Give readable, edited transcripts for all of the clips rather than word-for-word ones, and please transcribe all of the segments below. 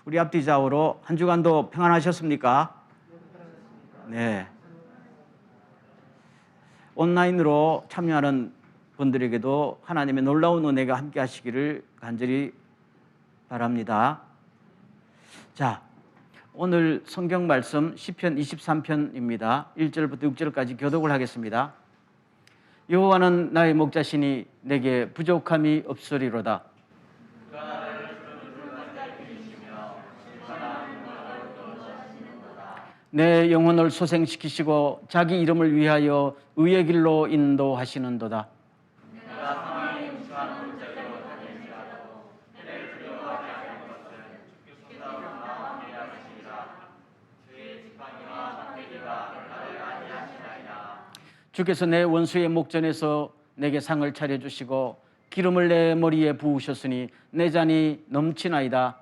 우리 앞뒤 좌우로 한 주간도 평안하셨습니까? 네. 온라인으로 참여하는 분들에게도 하나님의 놀라운 은혜가 함께 하시기를 간절히 바랍니다. 자, 오늘 성경 말씀 시편 23편입니다. 1절부터 6절까지 교독을 하겠습니다. 여호와는 나의 목자시니 내게 부족함이 없으리로다. 내 영혼을 소생시키시고 자기 이름을 위하여 의의 길로 인도하시는도다. 주께서 내 원수의 목전에서 내게 상을 차려주시고 기름을 내 머리에 부으셨으니 내 잔이 넘치나이다.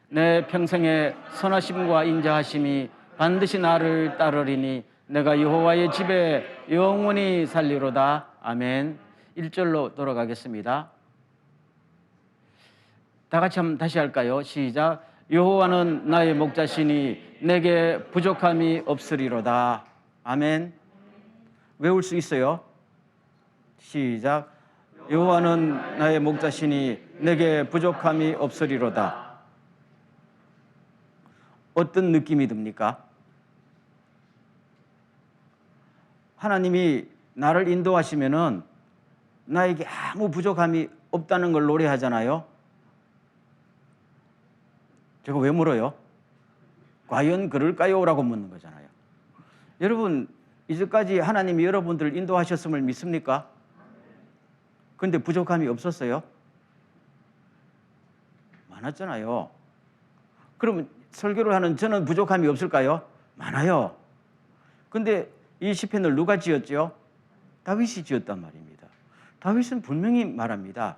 내 평생의 선하심과 인자하심이 반드시 나를 따르리니 내가 여호와의 집에 영원히 살리로다. 아멘. 1절로 돌아가겠습니다. 다 같이 한번 다시 할까요? 시작. 여호와는 나의 목자시니 내게 부족함이 없으리로다. 아멘. 외울 수 있어요? 시작. 여호와는 나의 목자시니 내게 부족함이 없으리로다. 어떤 느낌이 듭니까? 하나님이 나를 인도하시면은 나에게 아무 부족함이 없다는 걸 노래하잖아요. 제가 왜 물어요? 과연 그럴까요? 라고 묻는 거잖아요. 여러분, 이제까지 하나님이 여러분들을 인도하셨음을 믿습니까? 그런데 부족함이 없었어요? 많았잖아요. 그러면 설교를 하는 저는 부족함이 없을까요? 많아요. 근데 이 시편을 누가 지었죠? 다윗이 지었단 말입니다. 다윗은 분명히 말합니다.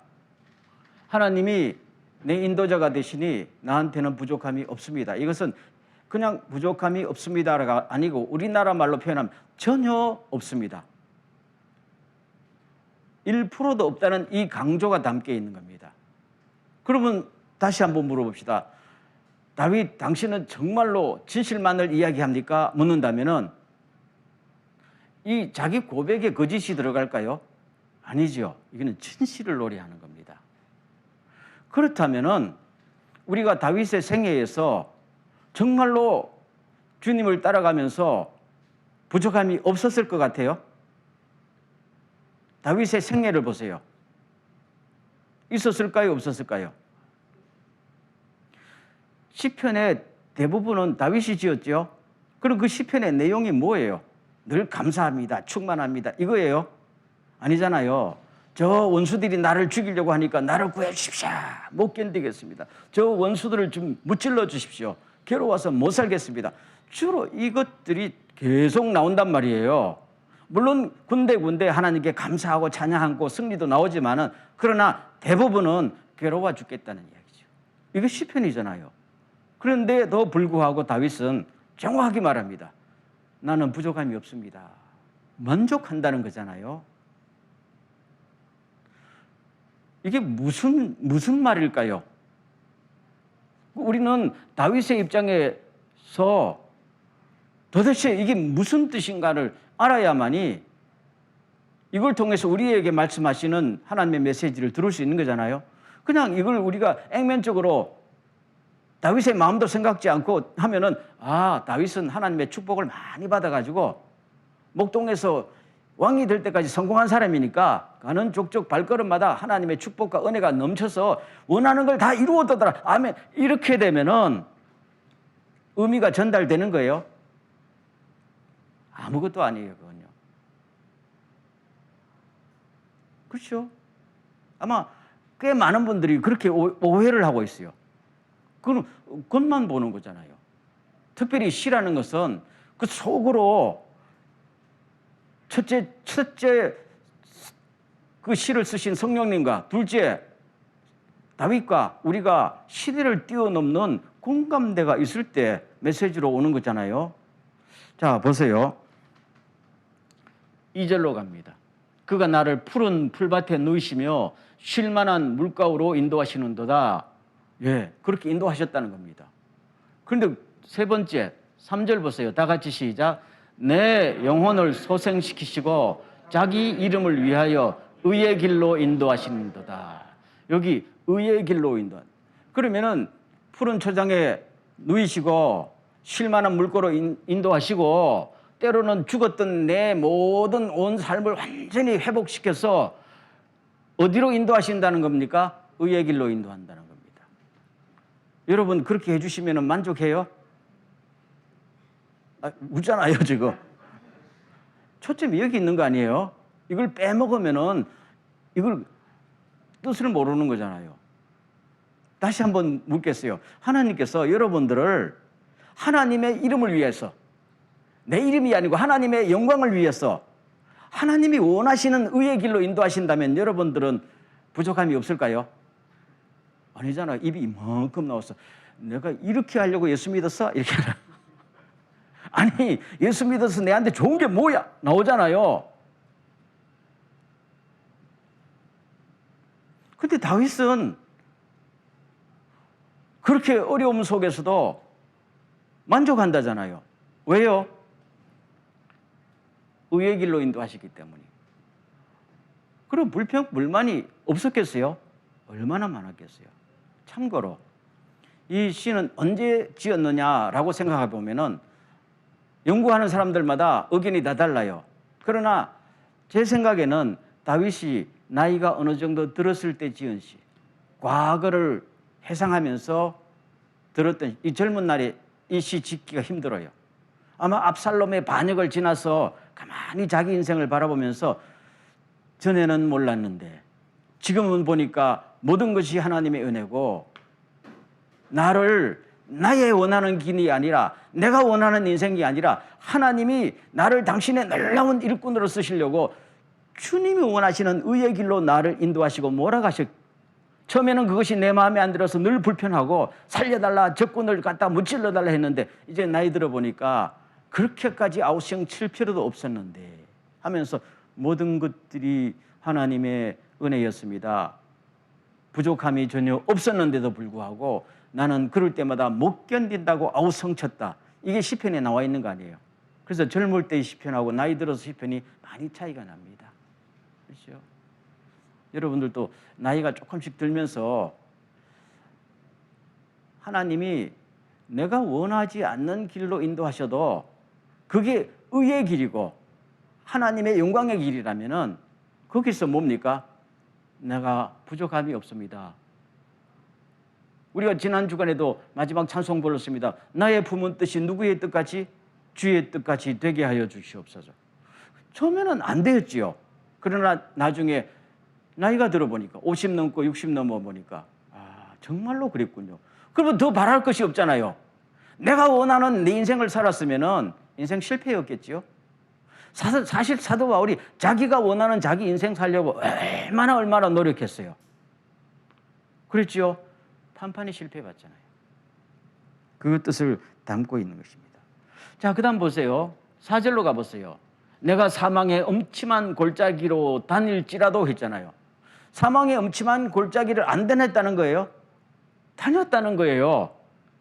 하나님이 내 인도자가 되시니 나한테는 부족함이 없습니다. 이것은 그냥 부족함이 없습니다가 아니고 우리나라 말로 표현하면 전혀 없습니다. 1%도 없다는 이 강조가 담겨 있는 겁니다. 그러면 다시 한번 물어봅시다. 다윗, 당신은 정말로 진실만을 이야기합니까? 묻는다면은 이 자기 고백에 거짓이 들어갈까요? 아니죠. 이거는 진실을 노래하는 겁니다. 그렇다면은 우리가 다윗의 생애에서 정말로 주님을 따라가면서 부족함이 없었을 것 같아요? 다윗의 생애를 보세요. 있었을까요? 없었을까요? 시편의 대부분은 다윗이 지었죠. 그럼 그 시편의 내용이 뭐예요? 늘 감사합니다. 충만합니다. 이거예요? 아니잖아요. 저 원수들이 나를 죽이려고 하니까 나를 구해 주십시오. 못 견디겠습니다. 저 원수들을 좀 무찔러 주십시오. 괴로워서 못 살겠습니다. 주로 이것들이 계속 나온단 말이에요. 물론 군데군데 하나님께 감사하고 찬양하고 승리도 나오지만은 그러나 대부분은 괴로워 죽겠다는 이야기죠. 이게 시편이잖아요. 그런데도 불구하고 다윗은 정확하게 말합니다. 나는 부족함이 없습니다. 만족한다는 거잖아요. 이게 무슨 말일까요? 우리는 다윗의 입장에서 도대체 이게 무슨 뜻인가를 알아야만이 이걸 통해서 우리에게 말씀하시는 하나님의 메시지를 들을 수 있는 거잖아요. 그냥 이걸 우리가 액면적으로 다윗의 마음도 생각지 않고 하면은 다윗은 하나님의 축복을 많이 받아가지고 목동에서 왕이 될 때까지 성공한 사람이니까 가는 족족 발걸음마다 하나님의 축복과 은혜가 넘쳐서 원하는 걸 다 이루었더라. 아멘. 이렇게 되면은 의미가 전달되는 거예요. 아무것도 아니에요, 그건요. 그렇죠? 아마 꽤 많은 분들이 그렇게 오해를 하고 있어요. 그건 겉만 보는 거잖아요. 특별히 시라는 것은 그 속으로 첫째 그 시를 쓰신 성령님과 둘째 다윗과 우리가 시대를 뛰어넘는 공감대가 있을 때 메시지로 오는 거잖아요. 자, 보세요. 2절로 갑니다. 그가 나를 푸른 풀밭에 누이시며 쉴만한 물가로 인도하시는도다. 예, 그렇게 인도하셨다는 겁니다. 그런데 세 번째 3절 보세요. 다 같이 시작. 내 영혼을 소생시키시고 자기 이름을 위하여 의의 길로 인도하시는도다. 여기 의의 길로 인도. 그러면은 푸른 초장에 누이시고 쉴 만한 물고로 인도하시고 때로는 죽었던 내 모든 온 삶을 완전히 회복시켜서 어디로 인도하신다는 겁니까? 의의 길로 인도한다는 겁니다. 여러분 그렇게 해주시면 만족해요? 묻잖아요 지금. 초점이 여기 있는 거 아니에요? 이걸 빼먹으면은 이걸 뜻을 모르는 거잖아요. 다시 한번 묻겠어요. 하나님께서 여러분들을 하나님의 이름을 위해서, 내 이름이 아니고 하나님의 영광을 위해서 하나님이 원하시는 의의 길로 인도하신다면 여러분들은 부족함이 없을까요? 아니잖아요. 입이 이만큼 나왔어. 내가 이렇게 하려고 예수 믿었어? 이렇게 아니 예수 믿어서 내한테 좋은 게 뭐야? 나오잖아요. 근데 다윗은 그렇게 어려움 속에서도 만족한다잖아요. 왜요? 의의 길로 인도하시기 때문에. 그럼 불만이 없었겠어요? 얼마나 많았겠어요? 참고로 이 시는 언제 지었느냐라고 생각해 보면은 연구하는 사람들마다 의견이 다 달라요. 그러나 제 생각에는 다윗이 나이가 어느 정도 들었을 때 지은 시, 과거를 회상하면서 들었던 이 젊은 날에 이 시 짓기가 힘들어요. 아마 압살롬의 반역을 지나서 가만히 자기 인생을 바라보면서 전에는 몰랐는데 지금은 보니까 모든 것이 하나님의 은혜고 나를 나의 원하는 길이 아니라 내가 원하는 인생이 아니라 하나님이 나를 당신의 놀라운 일꾼으로 쓰시려고 주님이 원하시는 의의 길로 나를 인도하시고 몰아가셨. 처음에는 그것이 내 마음에 안 들어서 늘 불편하고 살려달라 적군을 갖다 무찔러달라 했는데 이제 나이 들어보니까 그렇게까지 아우성 칠 필요도 없었는데 하면서 모든 것들이 하나님의 은혜였습니다. 부족함이 전혀 없었는데도 불구하고 나는 그럴 때마다 못 견딘다고 아우성쳤다. 이게 시편에 나와 있는 거 아니에요. 그래서 젊을 때의 시편하고 나이 들어서 시편이 많이 차이가 납니다. 그렇죠? 여러분들도 나이가 조금씩 들면서 하나님이 내가 원하지 않는 길로 인도하셔도 그게 의의 길이고 하나님의 영광의 길이라면은 거기서 뭡니까? 내가 부족함이 없습니다. 우리가 지난 주간에도 마지막 찬송 불렀습니다. 나의 품은 뜻이 누구의 뜻같이? 주의 뜻같이 되게 하여 주시옵소서. 처음에는 안 되었지요. 그러나 나중에 나이가 들어보니까 50 넘고 60 넘어 보니까 정말로 그랬군요. 그러면 더 바랄 것이 없잖아요. 내가 원하는 내 인생을 살았으면은 인생 실패였겠지요. 사실 사도 바울이 자기가 원하는 자기 인생 살려고 얼마나 노력했어요. 그랬지요. 판판이 실패해봤잖아요. 그 뜻을 담고 있는 것입니다. 자, 그 다음 보세요. 4절로 가보세요. 내가 사망의 음침한 골짜기로 다닐지라도 했잖아요. 사망의 음침한 골짜기를 안 다녔다는 거예요. 다녔다는 거예요.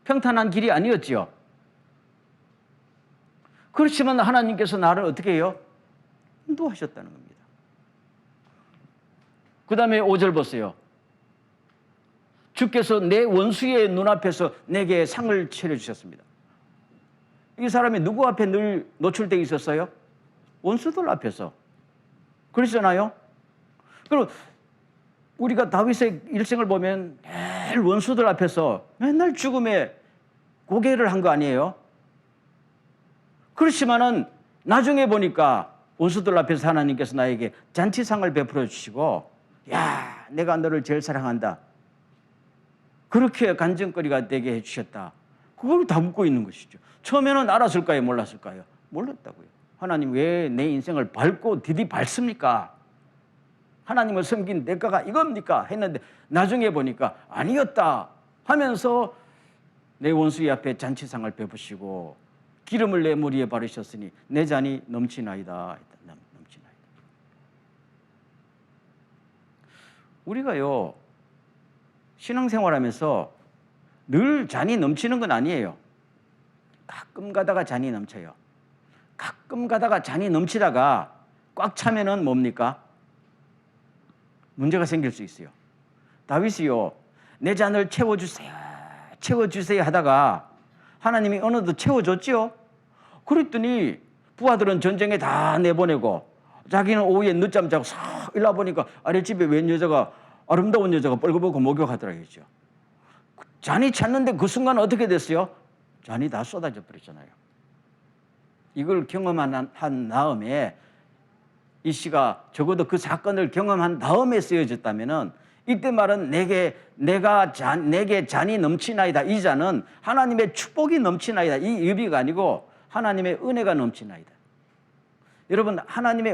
평탄한 길이 아니었지요. 그렇지만 하나님께서 나를 어떻게 해요? 인도하셨다는 겁니다. 그 다음에 5절 보세요. 주께서 내 원수의 눈앞에서 내게 상을 차려주셨습니다. 이 사람이 누구 앞에 늘 노출되어 있었어요? 원수들 앞에서. 그러잖아요. 그럼 우리가 다윗의 일생을 보면 매일 원수들 앞에서 맨날 죽음에 고개를 한 거 아니에요? 그렇지만은 나중에 보니까 원수들 앞에서 하나님께서 나에게 잔치상을 베풀어 주시고, 야, 내가 너를 제일 사랑한다. 그렇게 간증거리가 되게 해주셨다. 그걸 다 묻고 있는 것이죠. 처음에는 알았을까요? 몰랐을까요? 몰랐다고요. 하나님 왜 내 인생을 밟고 디디 밟습니까? 하나님을 섬긴 대가가 이겁니까? 했는데 나중에 보니까 아니었다 하면서 내 원수의 앞에 잔치상을 베푸시고 기름을 내 머리에 바르셨으니 내 잔이 넘치나이다. 넘치나이다. 우리가요 신앙생활하면서 늘 잔이 넘치는 건 아니에요. 가끔 가다가 잔이 넘쳐요. 가끔 가다가 잔이 넘치다가 꽉 차면은 뭡니까? 문제가 생길 수 있어요. 다윗이요, 내 잔을 채워주세요, 채워주세요 하다가 하나님이 어느덧 채워줬지요. 그랬더니 부하들은 전쟁에 다 내보내고 자기는 오후에 늦잠 자고 싹 일어나 보니까 아랫집에 웬 여자가, 아름다운 여자가 뻘거벗고 목욕하더라고요. 잔이 찼는데 그 순간 어떻게 됐어요? 잔이 다 쏟아져 버렸잖아요. 이걸 경험한 다음에, 이 시가 적어도 그 사건을 경험한 다음에 쓰여졌다면은, 이때 말은 내게 잔이 넘치나이다, 이 잔은 하나님의 축복이 넘치나이다, 이 의미가 아니고 하나님의 은혜가 넘치나이다. 여러분,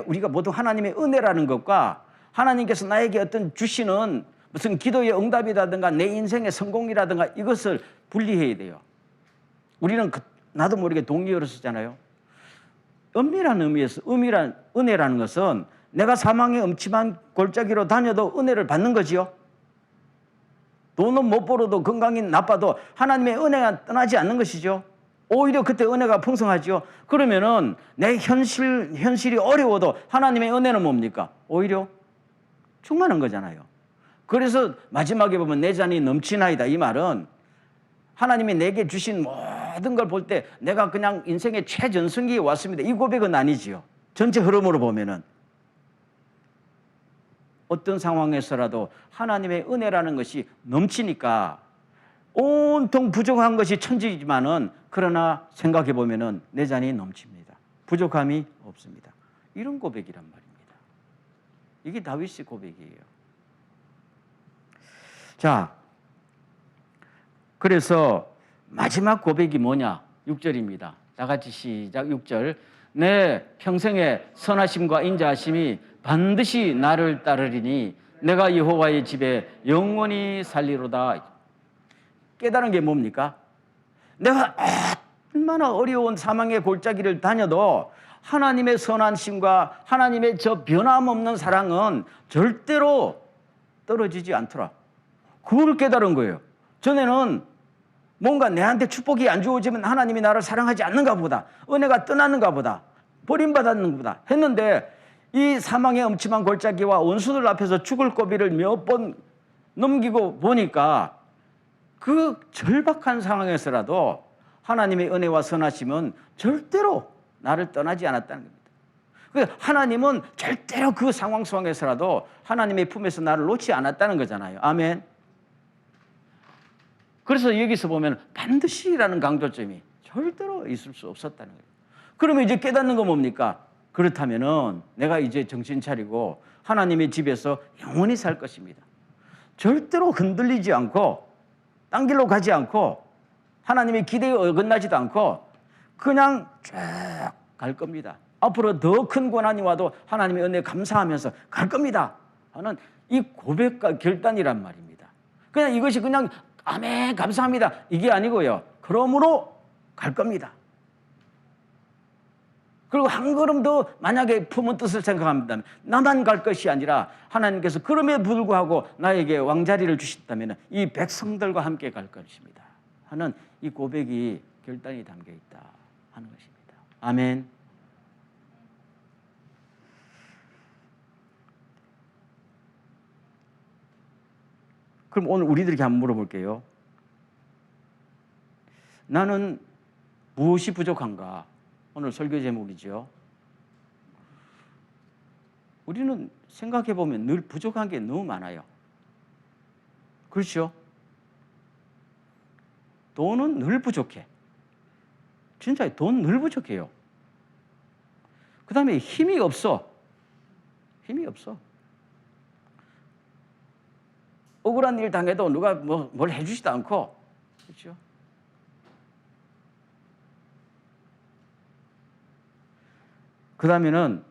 우리가 모두 하나님의 은혜라는 것과 하나님께서 나에게 어떤 주시는 무슨 기도의 응답이라든가 내 인생의 성공이라든가 이것을 분리해야 돼요. 우리는 나도 모르게 동의어를 쓰잖아요. 은밀한 의미에서 은혜라는 것은 내가 사망의 음침한 골짜기로 다녀도 은혜를 받는 거지요. 돈은 못 벌어도 건강이 나빠도 하나님의 은혜가 떠나지 않는 것이죠. 오히려 그때 은혜가 풍성하지요. 그러면은 내 현실이 어려워도 하나님의 은혜는 뭡니까? 오히려 충만한 거잖아요. 그래서 마지막에 보면 내 잔이 넘치나이다, 이 말은 하나님이 내게 주신 모든 걸 볼 때 내가 그냥 인생의 최전성기에 왔습니다, 이 고백은 아니지요. 전체 흐름으로 보면은 어떤 상황에서라도 하나님의 은혜라는 것이 넘치니까 온통 부족한 것이 천지이지만은, 그러나 생각해 보면은 내 잔이 넘칩니다. 부족함이 없습니다. 이런 고백이란 말입니다. 이게 다윗의 고백이에요. 자, 그래서 마지막 고백이 뭐냐? 6절입니다. 다 같이 시작. 6절. 내 평생의 선하심과 인자하심이 반드시 나를 따르리니 내가 여호와의 집에 영원히 살리로다. 깨달은 게 뭡니까? 내가 얼마나 어려운 사망의 골짜기를 다녀도 하나님의 선하심과 하나님의 저 변함없는 사랑은 절대로 떨어지지 않더라. 그걸 깨달은 거예요. 전에는 뭔가 내한테 축복이 안 주어지면 하나님이 나를 사랑하지 않는가 보다, 은혜가 떠나는가 보다, 버림받았는가 보다 했는데, 이 사망의 음침한 골짜기와 원수들 앞에서 죽을 고비를 몇 번 넘기고 보니까 그 절박한 상황에서라도 하나님의 은혜와 선하심은 절대로 나를 떠나지 않았다는 겁니다. 하나님은 절대로 그 상황 속에서라도 하나님의 품에서 나를 놓지 않았다는 거잖아요. 아멘. 그래서 여기서 보면 반드시라는 강조점이 절대로 있을 수 없었다는 거예요. 그러면 이제 깨닫는 건 뭡니까? 그렇다면은 내가 이제 정신 차리고 하나님의 집에서 영원히 살 것입니다. 절대로 흔들리지 않고 딴 길로 가지 않고 하나님의 기대에 어긋나지도 않고 그냥 쭉 갈 겁니다. 앞으로 더 큰 고난이 와도 하나님의 은혜에 감사하면서 갈 겁니다 하는 이 고백과 결단이란 말입니다. 그냥 이것이 그냥 아멘 감사합니다 이게 아니고요. 그러므로 갈 겁니다. 그리고 한 걸음 더 만약에 품은 뜻을 생각한다면 나만 갈 것이 아니라 하나님께서 그럼에 불구하고 나에게 왕자리를 주셨다면 이 백성들과 함께 갈 것입니다 하는 이 고백이 결단이 담겨 있다 하는 것입니다. 아멘. 그럼 오늘 우리들에게 한번 물어볼게요. 나는 무엇이 부족한가? 오늘 설교 제목이죠. 우리는 생각해 보면 늘 부족한 게 너무 많아요. 그렇죠? 돈은 늘 부족해. 진짜 돈 늘 부족해요. 그 다음에 힘이 없어. 힘이 없어. 억울한 일 당해도 누가 뭘 해주지도 않고. 그렇죠? 그 다음에는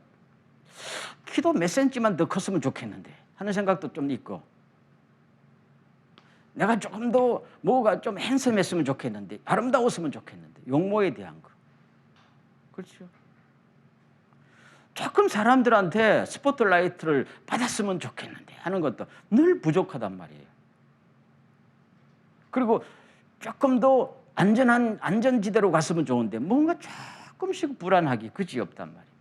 키도 몇 센치만 더 컸으면 좋겠는데 하는 생각도 좀 있고, 내가 조금 더 뭐가 좀 핸섬했으면 좋겠는데, 아름다웠으면 좋겠는데, 용모에 대한 거. 그렇죠? 조금 사람들한테 스포트라이트를 받았으면 좋겠는데 하는 것도 늘 부족하단 말이에요. 그리고 조금 더 안전한 안전지대로 갔으면 좋은데 뭔가 조금씩 불안하기 그지없단 말입니다.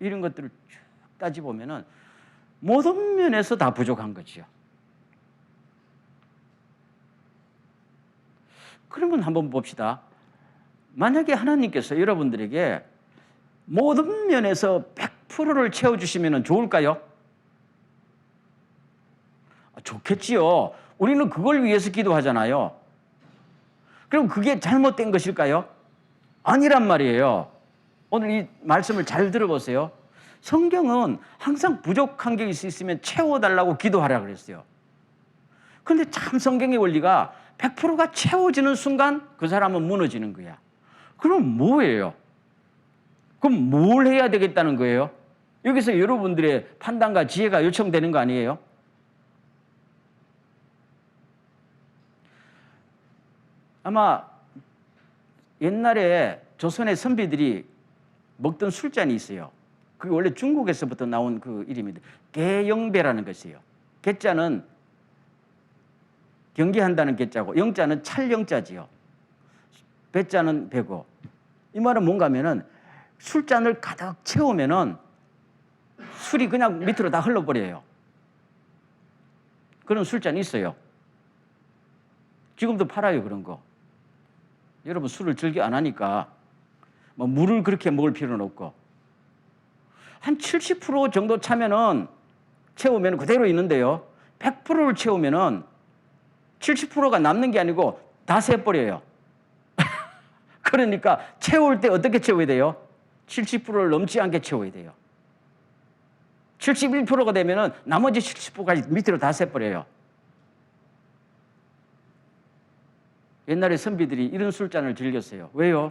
이런 것들을 쭉 따져보면은 모든 면에서 다 부족한 거죠. 그러면 한번 봅시다. 만약에 하나님께서 여러분들에게 모든 면에서 100%를 채워주시면 좋을까요? 좋겠지요. 우리는 그걸 위해서 기도하잖아요. 그럼 그게 잘못된 것일까요? 아니란 말이에요. 오늘 이 말씀을 잘 들어보세요. 성경은 항상 부족한 게 있으면 채워달라고 기도하라 그랬어요. 그런데 참 성경의 원리가 100%가 채워지는 순간 그 사람은 무너지는 거야. 그럼 뭐예요? 그럼 뭘 해야 되겠다는 거예요? 여기서 여러분들의 판단과 지혜가 요청되는 거 아니에요? 아마 옛날에 조선의 선비들이 먹던 술잔이 있어요. 그게 원래 중국에서부터 나온 그 이름인데 개영배라는 것이에요. 개자는 경계한다는 개자고 영자는 찰영자지요. 배자는 배고. 이 말은 뭔가 하면은 술잔을 가득 채우면은 술이 그냥 밑으로 다 흘러버려요. 그런 술잔이 있어요. 지금도 팔아요, 그런 거. 여러분 술을 즐겨 안 하니까 뭐 물을 그렇게 먹을 필요는 없고 한 70% 정도 차면은 채우면 그대로 있는데요. 100%를 채우면은 70%가 남는 게 아니고 다 새버려요. 그러니까 채울 때 어떻게 채워야 돼요? 70%를 넘지 않게 채워야 돼요. 71%가 되면은 나머지 70%까지 밑으로 다 새버려요. 옛날에 선비들이 이런 술잔을 즐겼어요. 왜요?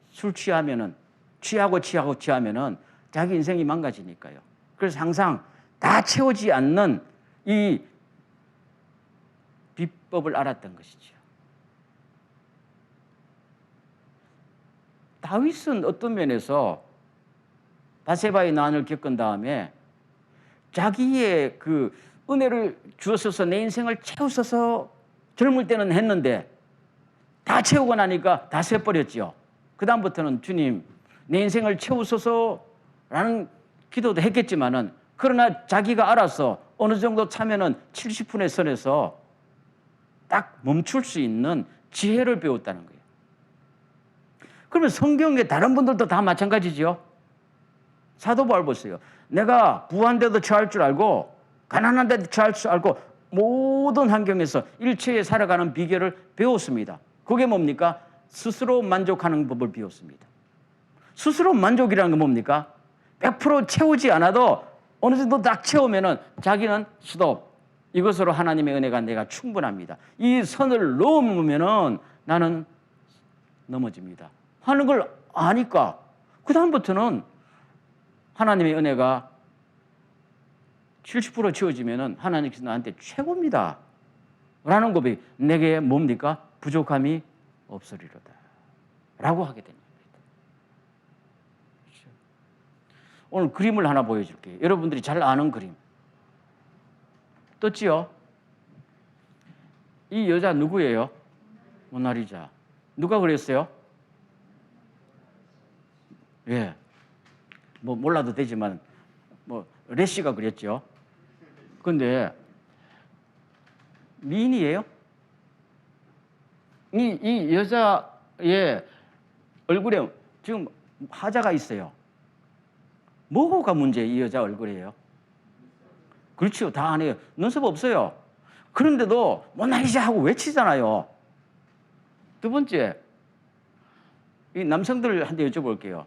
술 취하면은 취하면은 자기 인생이 망가지니까요. 그래서 항상 다 채우지 않는 이 비법을 알았던 것이죠. 다윗은 어떤 면에서 바세바의 난을 겪은 다음에 자기의 그 은혜를 주었어서 내 인생을 채우소서 젊을 때는 했는데 다 채우고 나니까 다 새버렸죠. 그 다음부터는 주님 내 인생을 채우소서라는 기도도 했겠지만은 그러나 자기가 알아서 어느 정도 차면은 70분의 선에서 딱 멈출 수 있는 지혜를 배웠다는 거예요. 그러면 성경에 다른 분들도 다 마찬가지죠. 사도 바울 보세요. 내가 부한데도 처할 줄 알고 가난한데도 처할 줄 알고 모든 환경에서 일체에 살아가는 비결을 배웠습니다. 그게 뭡니까? 스스로 만족하는 법을 배웠습니다. 스스로 만족이라는 건 뭡니까? 100% 채우지 않아도 어느 정도 딱 채우면은 자기는 스톱. 이것으로 하나님의 은혜가 내가 충분합니다. 이 선을 넘으면은 나는 넘어집니다. 하는 걸 아니까 그 다음부터는 하나님의 은혜가 70% 채워지면은 하나님께서 나한테 최고입니다. 라는 고백이 내게 뭡니까? 부족함이 없으리로다. 라고 하게 됩니다. 그렇죠? 오늘 그림을 하나 보여줄게요. 여러분들이 잘 아는 그림. 떴지요? 이 여자 누구예요? 모나리자. 누가 그랬어요? 예. 뭐 몰라도 되지만 뭐 레시가 그랬죠. 근데 미인이에요? 이 여자의 얼굴에 지금 화자가 있어요. 뭐가 문제예요? 이 여자 얼굴이에요? 그렇죠. 다 안 해요. 눈썹 없어요. 그런데도 모나리자 하고 외치잖아요. 두 번째, 이 남성들한테 여쭤볼게요.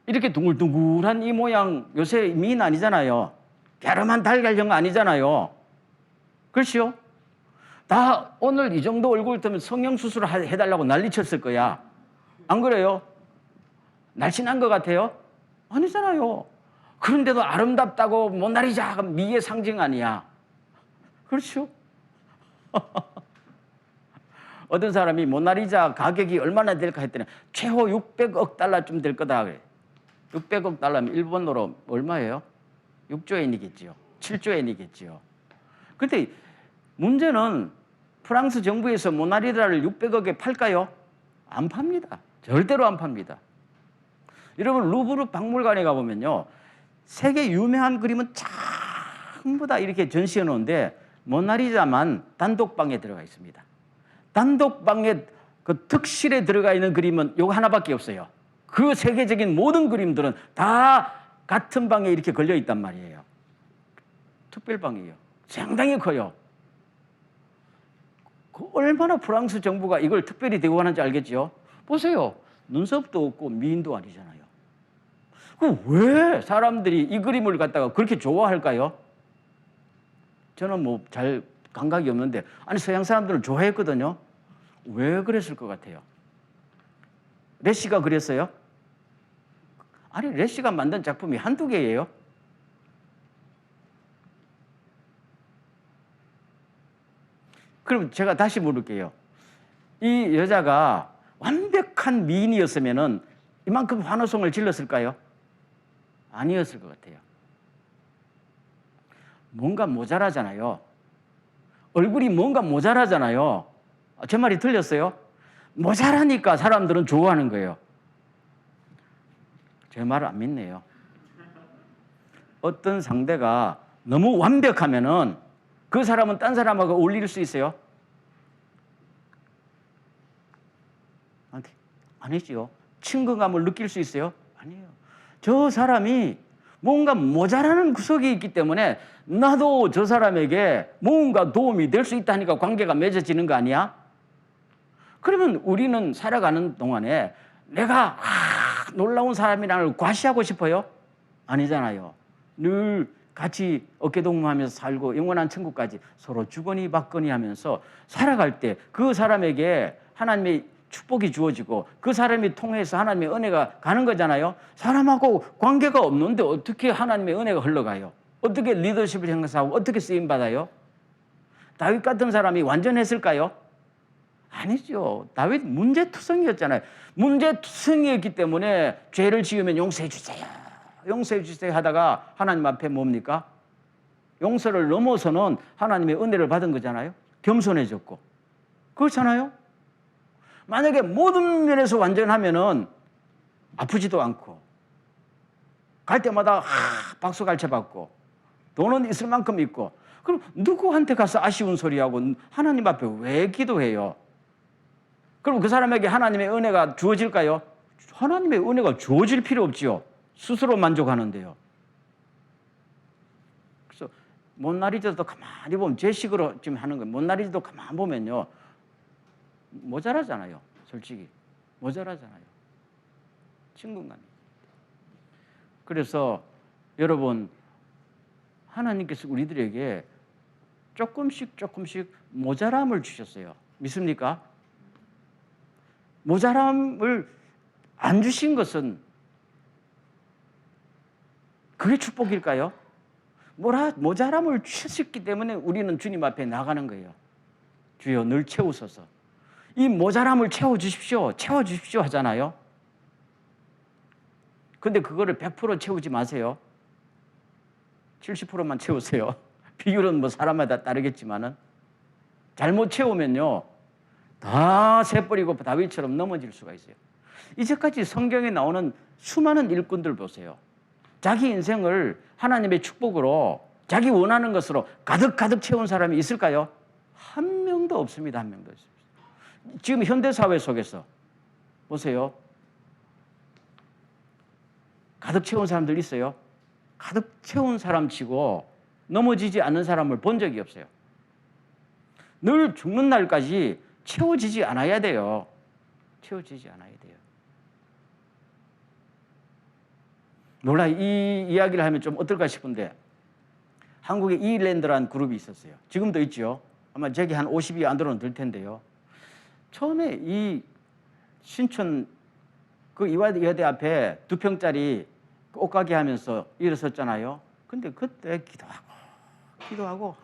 이렇게 둥글둥글한 이 모양 요새 미인 아니잖아요. 갸름한 달걀형 아니잖아요. 그렇죠? 다 오늘 이 정도 얼굴 때문에 성형수술 해달라고 난리쳤을 거야. 안 그래요? 날씬한 것 같아요? 아니잖아요. 그런데도 아름답다고 모나리자가 미의 상징 아니야. 그렇죠? 어떤 사람이 모나리자 가격이 얼마나 될까 했더니 최고 600억 달러쯤 될 거다 그래. 600억 달러면 일본어로 얼마예요? 6조 엔이겠지요. 7조 엔이겠지요. 그런데 문제는 프랑스 정부에서 모나리자를 600억에 팔까요? 안 팝니다. 절대로 안 팝니다. 여러분 루브르 박물관에 가보면요, 세계 유명한 그림은 전부 다 이렇게 전시해 놓은데 모나리자만 단독방에 들어가 있습니다. 단독방에 그 특실에 들어가 있는 그림은 요거 하나밖에 없어요. 그 세계적인 모든 그림들은 다 같은 방에 이렇게 걸려 있단 말이에요. 특별방이에요. 상당히 커요. 얼마나 프랑스 정부가 이걸 특별히 대우하는지 알겠죠? 보세요. 눈썹도 없고 미인도 아니잖아요. 왜 사람들이 이 그림을 갖다가 그렇게 좋아할까요? 저는 뭐 잘 감각이 없는데, 아니 서양 사람들은 좋아했거든요. 왜 그랬을 것 같아요? 레시가 그랬어요? 아니 레시가 만든 작품이 한두 개예요? 그럼 제가 다시 물을게요. 이 여자가 완벽한 미인이었으면은 이만큼 환호성을 질렀을까요? 아니었을 것 같아요. 뭔가 모자라잖아요. 얼굴이 뭔가 모자라잖아요. 제 말이 틀렸어요? 모자라니까 사람들은 좋아하는 거예요. 제 말을 안 믿네요. 어떤 상대가 너무 완벽하면은 그 사람은 딴 사람하고 어울릴 수 있어요? 아니지요. 친근감을 느낄 수 있어요? 아니에요. 저 사람이 뭔가 모자라는 구석이 있기 때문에 나도 저 사람에게 뭔가 도움이 될 수 있다니까 관계가 맺어지는 거 아니야? 그러면 우리는 살아가는 동안에 내가 놀라운 사람이라는 걸 과시하고 싶어요? 아니잖아요. 늘 같이 어깨동무하면서 살고 영원한 천국까지 서로 주거니 받거니 하면서 살아갈 때 그 사람에게 하나님의 축복이 주어지고 그 사람이 통해서 하나님의 은혜가 가는 거잖아요. 사람하고 관계가 없는데 어떻게 하나님의 은혜가 흘러가요? 어떻게 리더십을 행사하고 어떻게 쓰임받아요? 다윗 같은 사람이 완전했을까요? 아니죠. 다윗 문제투성이었잖아요. 문제투성이었기 때문에 죄를 지으면 용서해 주세요. 용서해 주세요 하다가 하나님 앞에 뭡니까? 용서를 넘어서는 하나님의 은혜를 받은 거잖아요. 겸손해졌고. 그렇잖아요. 만약에 모든 면에서 완전하면은 아프지도 않고 갈 때마다 박수 갈채 받고 돈은 있을 만큼 있고, 그럼 누구한테 가서 아쉬운 소리하고 하나님 앞에 왜 기도해요? 그럼 그 사람에게 하나님의 은혜가 주어질까요? 하나님의 은혜가 주어질 필요 없지요. 스스로 만족하는데요. 그래서 모나리자도 가만히 보면 제 식으로 지금 하는 거예요. 모나리자도 가만히 보면요, 모자라잖아요. 솔직히 모자라잖아요. 친근감이. 그래서 여러분, 하나님께서 우리들에게 조금씩 모자람을 주셨어요. 믿습니까? 모자람을 안 주신 것은 그게 축복일까요? 모자람을 주셨기 때문에 우리는 주님 앞에 나가는 거예요. 주여 늘 채우소서. 이 모자람을 채워주십시오. 채워주십시오 하잖아요. 근데 그거를 100% 채우지 마세요. 70%만 채우세요. 비율은 뭐 사람마다 다르겠지만은 잘못 채우면요 다 새버리고 다윗처럼 넘어질 수가 있어요. 이제까지 성경에 나오는 수많은 일꾼들 보세요. 자기 인생을 하나님의 축복으로 자기 원하는 것으로 가득 채운 사람이 있을까요? 한 명도 없습니다. 한 명도 없습니다. 지금 현대사회 속에서 보세요. 가득 채운 사람들 있어요? 가득 채운 사람 치고 넘어지지 않는 사람을 본 적이 없어요. 늘 죽는 날까지 채워지지 않아야 돼요. 채워지지 않아야 돼요. 몰라, 이 이야기를 하면 좀 어떨까 싶은데 한국에 이랜드라는 그룹이 있었어요. 지금도 있죠. 아마 저기 한 50이 안으로는 될 텐데요. 처음에 이 신촌 그 이화여대 앞에 2평짜리 옷가게 하면서 일어섰잖아요. 근데 그때 기도하고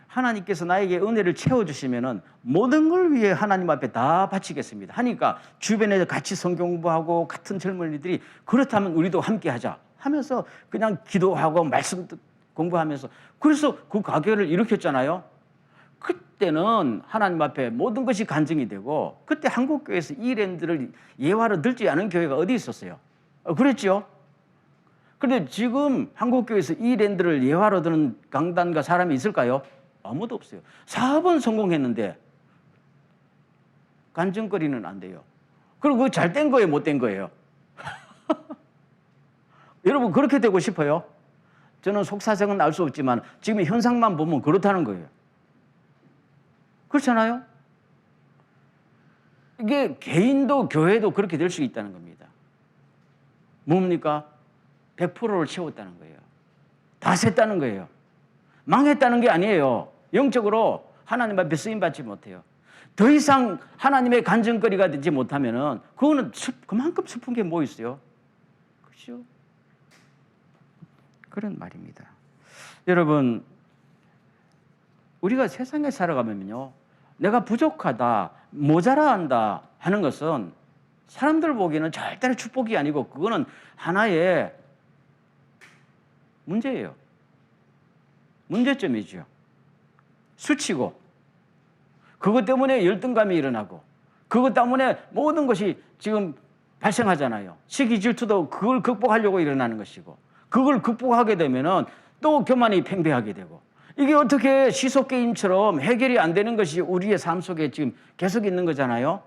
하나님께서 나에게 은혜를 채워주시면은 모든 걸 위해 하나님 앞에 다 바치겠습니다 하니까 주변에 같이 성경 공부하고 같은 젊은이들이 그렇다면 우리도 함께 하자 하면서 그냥 기도하고 말씀 공부하면서 그래서 그 가게를 일으켰잖아요. 그때는 하나님 앞에 모든 것이 간증이 되고 그때 한국교회에서 이 랜드를 예화로 들지 않은 교회가 어디 있었어요? 그랬죠? 그런데 지금 한국교회에서 이 랜드를 예화로 드는 강단과 사람이 있을까요? 아무도 없어요. 사업은 성공했는데 간증거리는 안 돼요. 그리고 그거 잘 된 거예요? 못 된 거예요? 여러분 그렇게 되고 싶어요? 저는 속사정은 알 수 없지만 지금 현상만 보면 그렇다는 거예요. 그렇잖아요? 이게 개인도 교회도 그렇게 될 수 있다는 겁니다. 뭡니까? 100%를 채웠다는 거예요. 다 셌다는 거예요. 망했다는 게 아니에요. 영적으로 하나님 앞에 쓰임받지 못해요. 더 이상 하나님의 간증거리가 되지 못하면은 그거는 그만큼 슬픈 게 뭐 있어요? 그렇죠? 그런 말입니다. 여러분, 우리가 세상에 살아가면요, 내가 부족하다, 모자라한다 하는 것은 사람들 보기에는 절대로 축복이 아니고 그거는 하나의 문제예요. 문제점이죠. 수치고 그것 때문에 열등감이 일어나고 그것 때문에 모든 것이 지금 발생하잖아요. 시기 질투도 그걸 극복하려고 일어나는 것이고 그걸 극복하게 되면은 또 교만이 팽배하게 되고 이게 어떻게 시속 게임처럼 해결이 안 되는 것이 우리의 삶 속에 지금 계속 있는 거잖아요.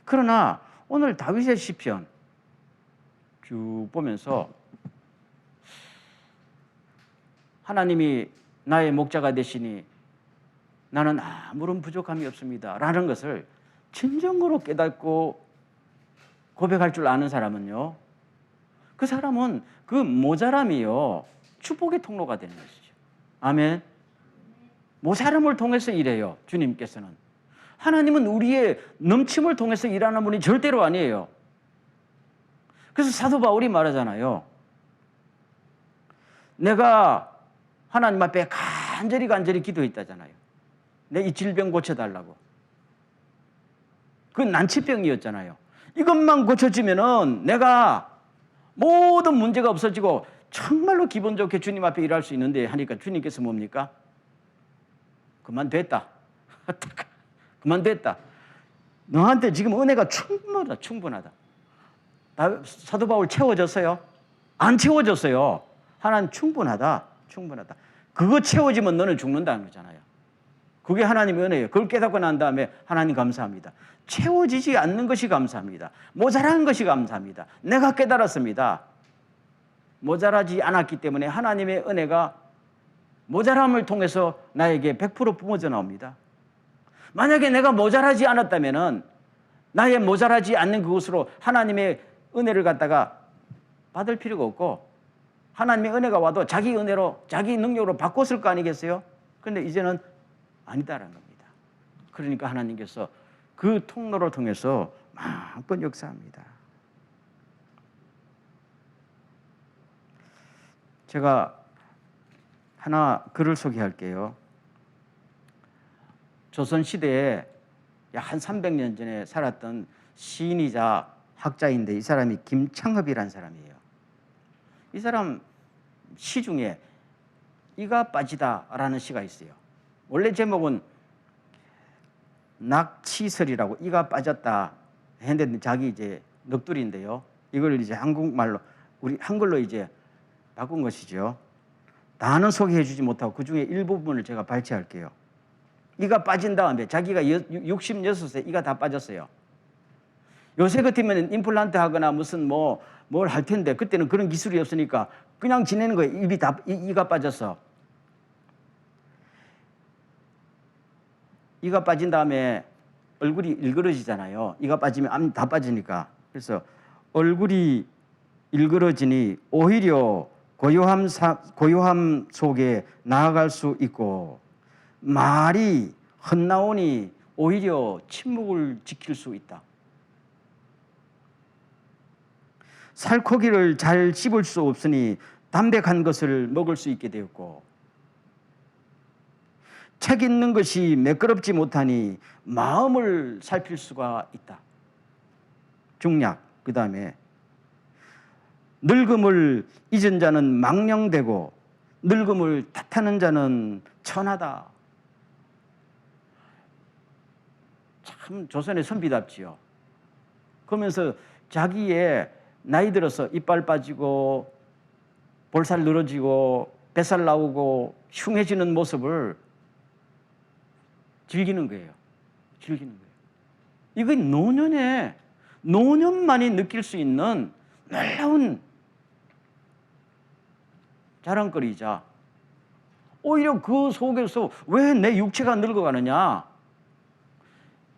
그러나 오늘 다윗의 시편 쭉 보면서 하나님이 나의 목자가 되시니 나는 아무런 부족함이 없습니다 라는 것을 진정으로 깨닫고 고백할 줄 아는 사람은요, 그 사람은 그 모자람이요 축복의 통로가 되는 것이죠. 아멘. 모자람을 통해서 일해요. 주님께서는. 하나님은 우리의 넘침을 통해서 일하는 분이 절대로 아니에요. 그래서 사도 바울이 말하잖아요. 내가 하나님 앞에 간절히 기도했다잖아요. 내 이 질병 고쳐달라고. 그건 난치병이었잖아요. 이것만 고쳐지면은 내가 모든 문제가 없어지고 정말로 기분 좋게 주님 앞에 일할 수 있는데 하니까 주님께서 뭡니까? 그만 됐다. 그만 됐다. 너한테 지금 은혜가 충분하다. 사도 바울 채워졌어요? 안 채워졌어요. 하나님 충분하다. 그거 채워지면 너는 죽는다는 거잖아요. 그게 하나님의 은혜예요. 그걸 깨닫고 난 다음에 하나님 감사합니다. 채워지지 않는 것이 감사합니다. 모자란 것이 감사합니다. 내가 깨달았습니다. 모자라지 않았기 때문에 하나님의 은혜가 모자람을 통해서 나에게 100% 뿜어져 나옵니다. 만약에 내가 모자라지 않았다면은 나의 모자라지 않는 그것으로 하나님의 은혜를 갖다가 받을 필요가 없고 하나님의 은혜가 와도 자기 은혜로 자기 능력으로 바꿨을 거 아니겠어요? 그런데 이제는 아니다라는 겁니다. 그러니까 하나님께서 그 통로를 통해서 마음껏 역사합니다. 제가 하나 글을 소개할게요. 조선시대에 약 한 300년 전에 살았던 시인이자 학자인데 이 사람이 김창흡이라는 사람이에요. 이 사람 시 중에 이가 빠지다라는 시가 있어요. 원래 제목은 낙치설이라고 이가 빠졌다 했는데 자기 이제 넋두리인데요. 이걸 이제 한국말로 우리 한글로 이제 바꾼 것이죠. 다는 소개해 주지 못하고 그 중에 일부분을 제가 발췌할게요. 이가 빠진 다음에 자기가 66세 이가 다 빠졌어요. 요새 같으면 임플란트 하거나 무슨 뭘 할 텐데 그때는 그런 기술이 없으니까 그냥 지내는 거예요. 이가 빠졌어. 이가 빠진 다음에 얼굴이 일그러지잖아요. 이가 빠지면 암 다 빠지니까. 그래서 얼굴이 일그러지니 오히려 고요함 속에 나아갈 수 있고 말이 헛나오니 오히려 침묵을 지킬 수 있다. 살코기를 잘 씹을 수 없으니 담백한 것을 먹을 수 있게 되었고 책 읽는 것이 매끄럽지 못하니 마음을 살필 수가 있다. 중략. 그 다음에 늙음을 잊은 자는 망령되고 늙음을 탓하는 자는 천하다 참 조선의 선비답지요. 그러면서 자기의 나이 들어서 이빨 빠지고 볼살 늘어지고 뱃살 나오고 흉해지는 모습을 즐기는 거예요. 즐기는 거예요. 이건 노년만이 느낄 수 있는 놀라운 자랑거리이자 오히려 그 속에서 왜 내 육체가 늙어가느냐?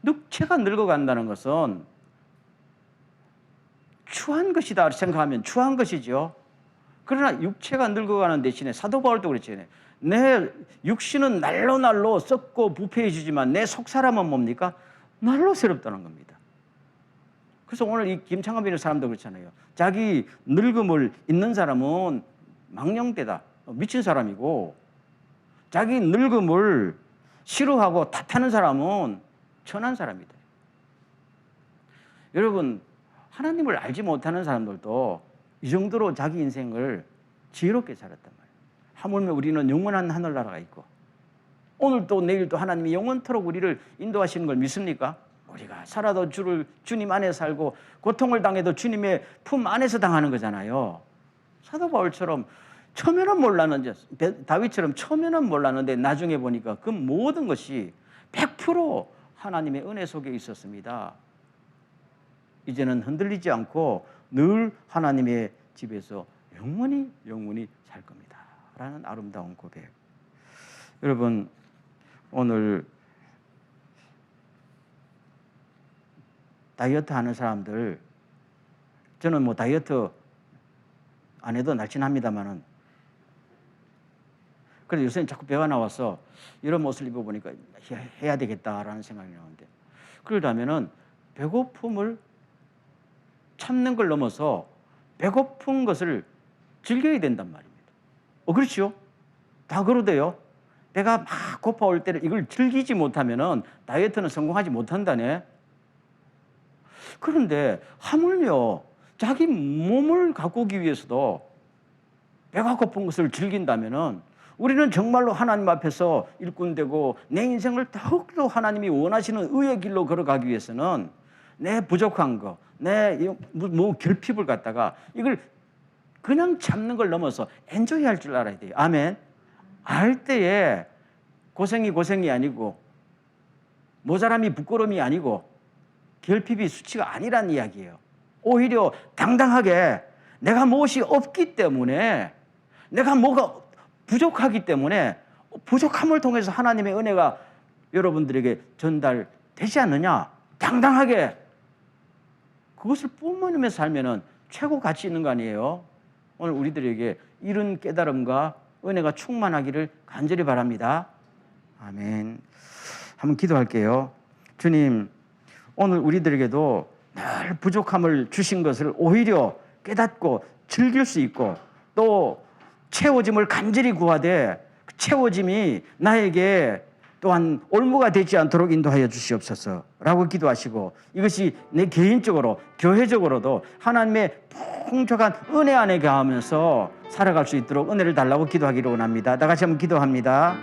육체가 늙어간다는 것은 추한 것이다 생각하면 추한 것이죠. 그러나 육체가 늙어가는 대신에 사도 바울도 그랬잖아요. 내 육신은 날로 썩고 부패해지지만 내 속사람은 뭡니까? 날로 새롭다는 겁니다. 그래서 오늘 이 김창갑이라는 사람도 그렇잖아요. 자기 늙음을 잊는 사람은 망령되다, 미친 사람이고, 자기 늙음을 싫어하고 탓하는 사람은 천한 사람이다. 여러분, 하나님을 알지 못하는 사람들도 이 정도로 자기 인생을 지혜롭게 살았단 말이에요. 하물며 우리는 영원한 하늘나라가 있고 오늘도 내일도 하나님이 영원토록 우리를 인도하시는 걸 믿습니까? 우리가 살아도 주님 안에 살고 고통을 당해도 주님의 품 안에서 당하는 거잖아요. 사도 바울처럼 처음에는 몰랐는데, 다윗처럼 처음에는 몰랐는데 나중에 보니까 그 모든 것이 100% 하나님의 은혜 속에 있었습니다. 이제는 흔들리지 않고 늘 하나님의 집에서 영원히 살 겁니다. 라는 아름다운 고백. 여러분, 오늘 다이어트 하는 사람들, 저는 뭐 다이어트 안 해도 날씬합니다만은, 그래도 요새는 자꾸 배가 나와서 이런 옷을 입어보니까 해야 되겠다라는 생각이 나오는데, 그러려면은 배고픔을 참는 걸 넘어서 배고픈 것을 즐겨야 된단 말입니다. 그렇죠? 다 그러대요. 배가 막 고파올 때를 이걸 즐기지 못하면은 다이어트는 성공하지 못한다네. 그런데 하물며 자기 몸을 가꾸기 위해서도 배가 고픈 것을 즐긴다면은 우리는 정말로 하나님 앞에서 일꾼되고 내 인생을 더욱더 하나님이 원하시는 의의 길로 걸어가기 위해서는 내 부족한 거, 내 결핍을 갖다가 이걸 그냥 참는 걸 넘어서 엔조이 할 줄 알아야 돼요. 아멘. 알 때에 고생이 아니고 모자람이 부끄러움이 아니고 결핍이 수치가 아니란 이야기예요. 오히려 당당하게 내가 무엇이 없기 때문에, 내가 뭐가 부족하기 때문에 부족함을 통해서 하나님의 은혜가 여러분들에게 전달되지 않느냐? 당당하게 그것을 뿜어내며 살면은 최고 가치 있는 거 아니에요? 오늘 우리들에게 이런 깨달음과 은혜가 충만하기를 간절히 바랍니다. 아멘. 한번 기도할게요. 주님, 오늘 우리들에게도 늘 부족함을 주신 것을 오히려 깨닫고 즐길 수 있고, 또 채워짐을 간절히 구하되 그 채워짐이 나에게 또한 올무가 되지 않도록 인도하여 주시옵소서 라고 기도하시고, 이것이 내 개인적으로 교회적으로도 하나님의 풍족한 은혜 안에 가하면서 살아갈 수 있도록 은혜를 달라고 기도하기를 원합니다. 다 같이 한번 기도합니다.